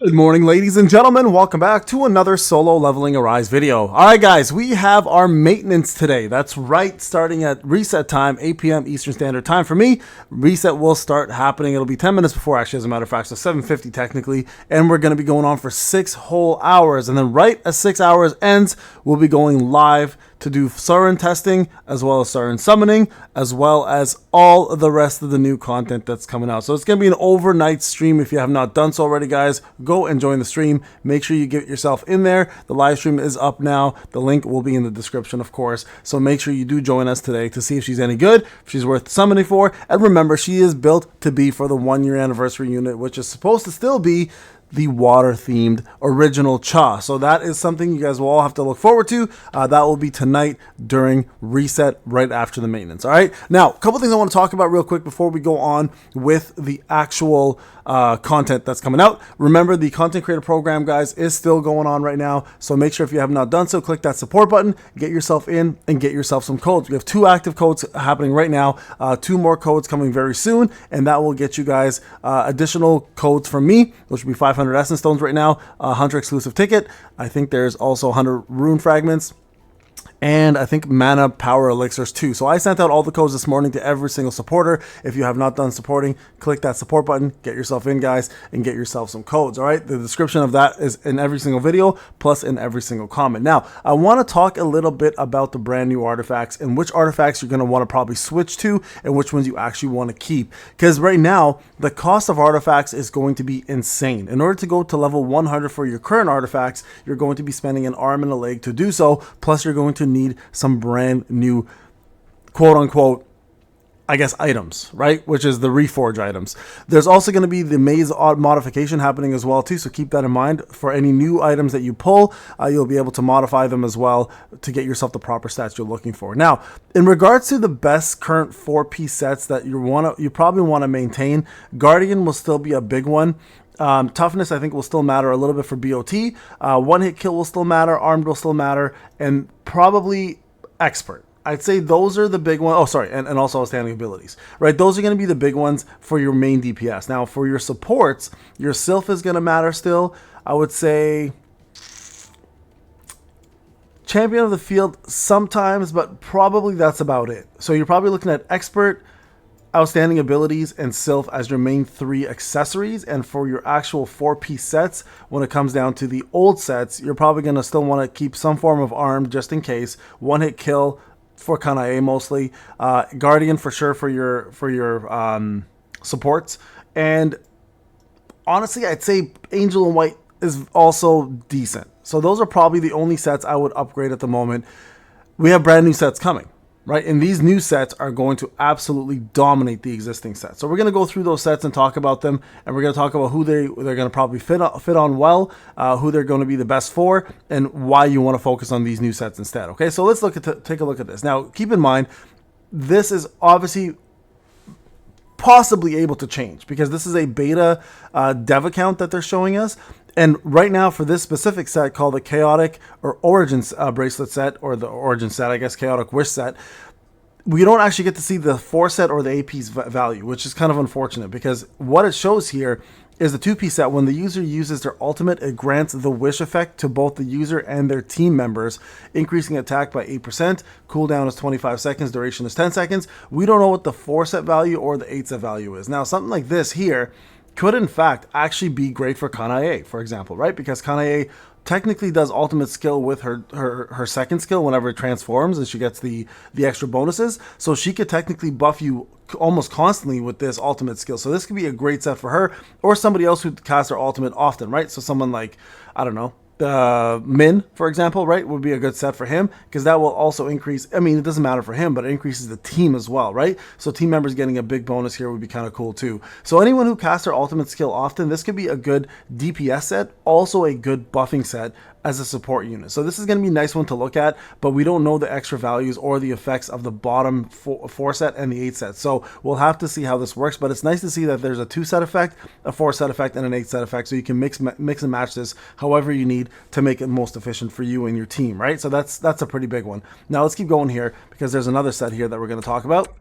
Good morning, ladies and gentlemen. Welcome back to another Solo Leveling Arise video. Alright guys, we have our maintenance today. That's right, starting at reset time, 8 p.m. Eastern Standard Time for me. Reset will start happening. It'll be 10 minutes before, actually, as a matter of fact, so 7:50 technically. And we're going to be going on for 6 whole hours. And then right as 6 hours ends, we'll be going live to do Siren testing, as well as Siren summoning, as well as all the rest of the new content that's coming out. So it's going to be an overnight stream. If you have not done so already, guys, go and join the stream. Make sure you get yourself in there. The live stream is up now. The link will be in the description, of course. So make sure you do join us today to see if she's any good, if she's worth summoning for. And remember, she is built to be for the 1-year anniversary unit, which is supposed to still be the water-themed original Cha. So that is something you guys will all have to look forward to. That will be tonight during reset, right after the maintenance. All right. Now, a couple things I want to talk about real quick before we go on with the actual content that's coming out. Remember, the content creator program, guys, is still going on right now. So make sure if you have not done so, click that support button, get yourself in, and get yourself some codes. We have 2 active codes happening right now, 2 more codes coming very soon, and that will get you guys additional codes from me, which will be 500 Essence Stones right now, a Hunter exclusive ticket. I think there's also 100 Rune Fragments, and I think mana power elixirs too. So I sent out all the codes this morning to every single supporter. If you have not done supporting, click that support button, get yourself in, guys, and get yourself some codes. All right. The description of that is in every single video, plus in every single comment. Now, I want to talk a little bit about the brand new artifacts and which artifacts you're going to want to probably switch to and which ones you actually want to keep. Because right now, the cost of artifacts is going to be insane. In order to go to level 100 for your current artifacts, you're going to be spending an arm and a leg to do so. Plus, you're going to need some brand new, quote unquote, I guess, items, right? Which is the reforge items. There's also going to be the maze modification happening as well too, so keep that in mind. For any new items that you pull, you'll be able to modify them as well to get yourself the proper stats you're looking for. Now, in regards to the best current 4-piece sets that you probably want to maintain, Guardian will still be a big one. Toughness, I think, will still matter a little bit for BOT. One-hit kill will still matter. Armed will still matter. And probably Expert. I'd say those are the big ones. Oh, sorry. And also outstanding abilities, right? Those are going to be the big ones for your main DPS. Now, for your supports, your Sylph is going to matter still. I would say Champion of the Field sometimes, but probably that's about it. So you're probably looking at Expert, outstanding abilities, and Sylph as your main 3 accessories. And for your actual 4-piece sets, when it comes down to the old sets, you're probably going to still want to keep some form of arm just in case. One-hit kill for Kanae mostly. Guardian for sure for your supports. And honestly, I'd say Angel and White is also decent. So those are probably the only sets I would upgrade at the moment. We have brand new sets coming, right? And these new sets are going to absolutely dominate the existing sets. So we're going to go through those sets and talk about them. And we're going to talk about who they're going to probably fit on well, who they're going to be the best for, and why you want to focus on these new sets instead. Okay, so let's take a look at this. Now, keep in mind, this is obviously possibly able to change because this is a beta dev account that they're showing us. And right now for this specific set called the Chaotic or Origins bracelet set, or the Origin set, I guess, Chaotic Wish set, we don't actually get to see the 4 set or the AP's value, which is kind of unfortunate because what it shows here is the 2-piece set. When the user uses their ultimate, it grants the wish effect to both the user and their team members, increasing attack by 8%. Cooldown is 25 seconds, duration is 10 seconds. We don't know what the 4 set value or the 8 set value is. Now, something like this here could in fact actually be great for Kanae, for example, right? Because Kanae technically does ultimate skill with her second skill whenever it transforms, and she gets the extra bonuses. So she could technically buff you almost constantly with this ultimate skill. So this could be a great set for her, or somebody else who casts their ultimate often, right? So someone like, I don't know, Min, for example, right, would be a good set for him because that will also increase. I mean, it doesn't matter for him, but it increases the team as well, right? So team members getting a big bonus here would be kind of cool too. So anyone who casts their ultimate skill often, this could be a good DPS set, also a good buffing set as a support unit. So this is going to be a nice one to look at, but we don't know the extra values or the effects of the bottom 4 set and the 8 set. So we'll have to see how this works, but it's nice to see that there's a 2 set effect, a 4 set effect, and an 8 set effect. So you can mix and match this however you need to make it most efficient for you and your team, right? So that's a pretty big one. Now let's keep going here because there's another set here that we're going to talk about.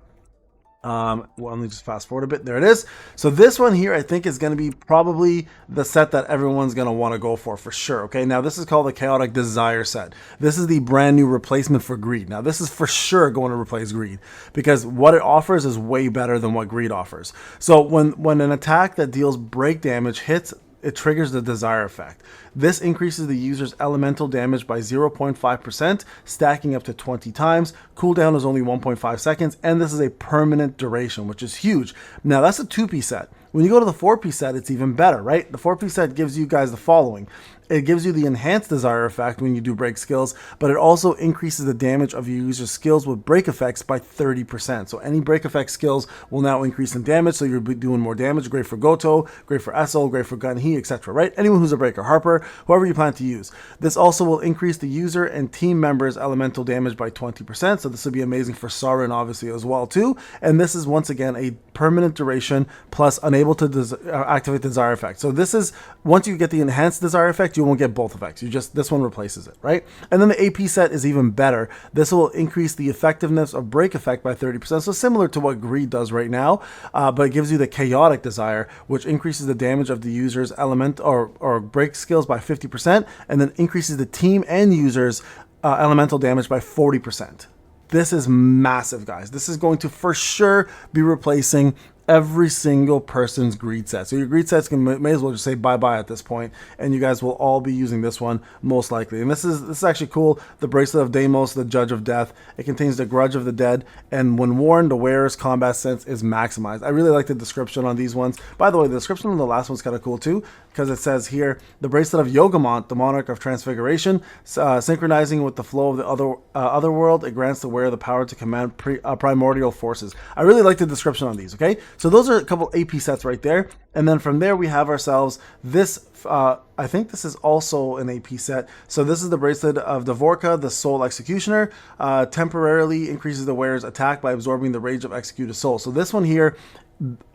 Well, let me just fast forward a bit. There it is. So this one here, I think, is going to be probably the set that everyone's going to want to go for sure. Okay, now this is called the Chaotic Desire set. This is the brand new replacement for Greed. Now this is for sure going to replace Greed because what it offers is way better than what Greed offers. So when an attack that deals break damage hits, it triggers the Desire effect. This increases the user's elemental damage by 0.5%, stacking up to 20 times. Cooldown is only 1.5 seconds, and this is a permanent duration, which is huge. Now, that's a 2-piece set. When you go to the 4-piece set, it's even better, right? The 4-piece set gives you guys the following. It gives you the enhanced desire effect when you do break skills, but it also increases the damage of your user's skills with break effects by 30%. So any break effect skills will now increase in damage, so you'll be doing more damage. Great for Goto, great for Essel, great for Gunhee, etc. Right? Anyone who's a breaker, Harper, whoever you plan to use. This also will increase the user and team members' elemental damage by 20%. So this would be amazing for Sauron, obviously, as well too. And this is once again a permanent duration plus unable to activate the desire effect. So this is once you get the enhanced desire effect, you won't get both effects. This one replaces it, right? And then the AP set is even better. This will increase the effectiveness of break effect by 30%. So similar to what Greed does right now, but it gives you the chaotic desire, which increases the damage of the user's element or break skills by 50%, and then increases the team and users elemental damage by 40%. This is massive, guys. This is going to for sure be replacing every single person's Greed set. So your Greed sets may as well just say bye-bye at this point, and you guys will all be using this one most likely. And this is actually cool. The Bracelet of Deimos, the Judge of Death. It contains the Grudge of the Dead, and when worn, the wearer's combat sense is maximized. I really like the description on these ones. By the way, the description on the last one's kind of cool too, because it says here, the Bracelet of Yogamont, the Monarch of Transfiguration, synchronizing with the flow of the other world, it grants the wearer the power to command primordial forces. I really like the description on these, okay? So those are a couple AP sets right there. And then from there, we have ourselves this, I think this is also an AP set. So this is the Bracelet of Dvorka, the Soul Executioner. Temporarily increases the wearer's attack by absorbing the rage of executed soul. So this one here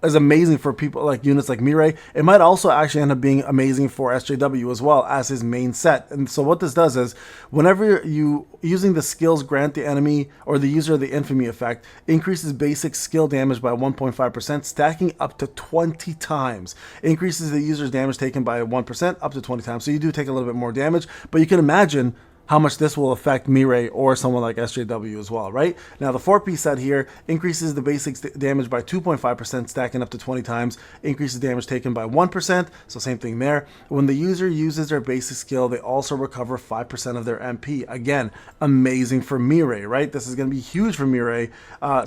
is amazing for people like units like Mirai. It might also actually end up being amazing for SJW as well as his main set. And so what this does is whenever you using the skills grant the enemy or the user the infamy effect, increases basic skill damage by 1.5%, stacking up to 20 times. Increases the user's damage taken by 1% up to 20 times. So you do take a little bit more damage, but you can imagine how much this will affect Mirai or someone like SJW as well, right? Now, the 4-piece set here increases the basic damage by 2.5%, stacking up to 20 times, increases damage taken by 1%, so same thing there. When the user uses their basic skill, they also recover 5% of their MP. Again, amazing for Mirai, right? This is going to be huge for Mirai,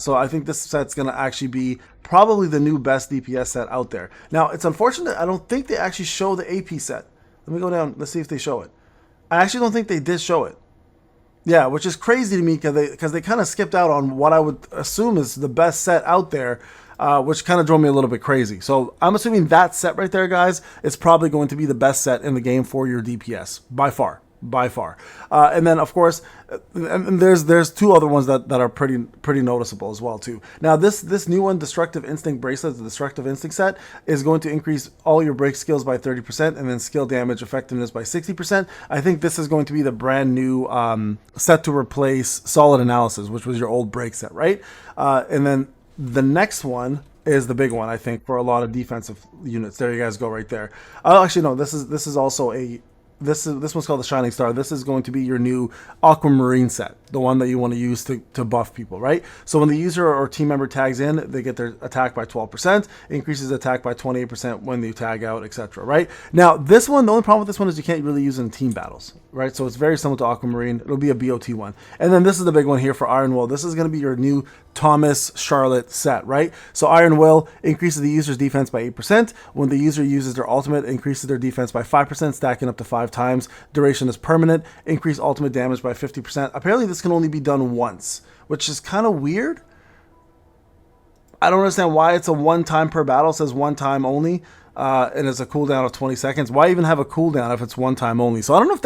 so I think this set's going to actually be probably the new best DPS set out there. Now, it's unfortunate, I don't think they actually show the AP set. Let me go down, let's see if they show it. I actually don't think they did show it. Yeah, which is crazy to me because they kind of skipped out on what I would assume is the best set out there, which kind of drove me a little bit crazy. So I'm assuming that set right there, guys, is probably going to be the best set in the game for your DPS by far. And then of course, and there's two other ones that are pretty noticeable as well too. Now this new one, Destructive Instinct Bracelet, the Destructive Instinct set, is going to increase all your break skills by 30% and then skill damage effectiveness by 60%. I think this is going to be the brand new set to replace Solid Analysis, which was your old break set, right? And then the next one is the big one, I think, for a lot of defensive units. There you guys go right there. Actually, no, this is also a this one's called the Shining Star. This is going to be your new Aquamarine set, the one that you want to use to buff people, right? So when the user or team member tags in, they get their attack by 12%, increases attack by 28% when they tag out, etc. Right? Now, this one, the only problem with this one is you can't really use it in team battles, right? So it's very similar to Aquamarine. It'll be a BOT one. And then this is the big one here for Iron Will. This is going to be your new Thomas Charlotte set, right? So Iron Will increases the user's defense by 8%. When the user uses their ultimate, it increases their defense by 5%, stacking up to 5 times. Duration is permanent. Increase ultimate damage by 50%. Apparently this can only be done once, which is kind of weird. I don't understand why it's a one time per battle. It says one time only, and it's a cooldown of 20 seconds. Why even have a cooldown if it's one time only? So I don't know if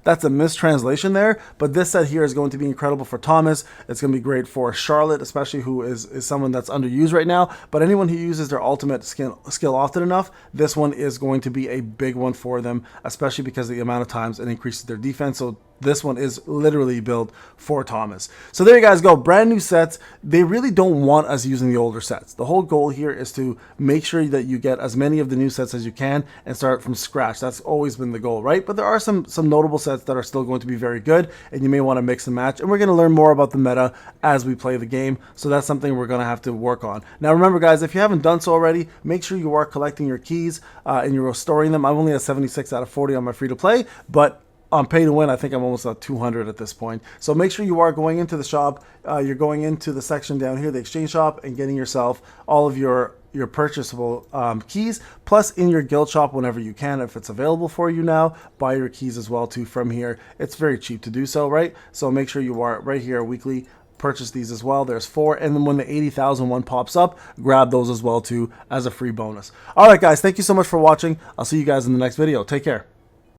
that's a mistranslation there, but this set here is going to be incredible for Thomas. It's going to be great for Charlotte, especially who is someone that's underused right now. But anyone who uses their ultimate skill often enough, this one is going to be a big one for them, especially because of the amount of times it increases their defense. So This one is literally built for Thomas. So there you guys go. Brand new sets. They really don't want us using the older sets. The whole goal here is to make sure that you get as many of the new sets as you can and start from scratch. That's always been the goal, right? But there are some notable sets that are still going to be very good, and you may want to mix and match. And we're going to learn more about the meta as we play the game. So that's something we're going to have to work on. Now remember, guys, if you haven't done so already, make sure you are collecting your keys and you're restoring them. I'm only at 76 out of 40 on my free to play, but on pay to win, I think I'm almost at 200 at this point. So make sure you are going into the shop. You're going into the section down here, the exchange shop, and getting yourself all of your purchasable keys. Plus, in your guild shop, whenever you can, if it's available for you now, buy your keys as well too from here. It's very cheap to do so, right? So make sure you are right here weekly. Purchase these as well. There's 4, and then when the 80,000 one pops up, grab those as well too as a free bonus. All right, guys, thank you so much for watching. I'll see you guys in the next video. Take care.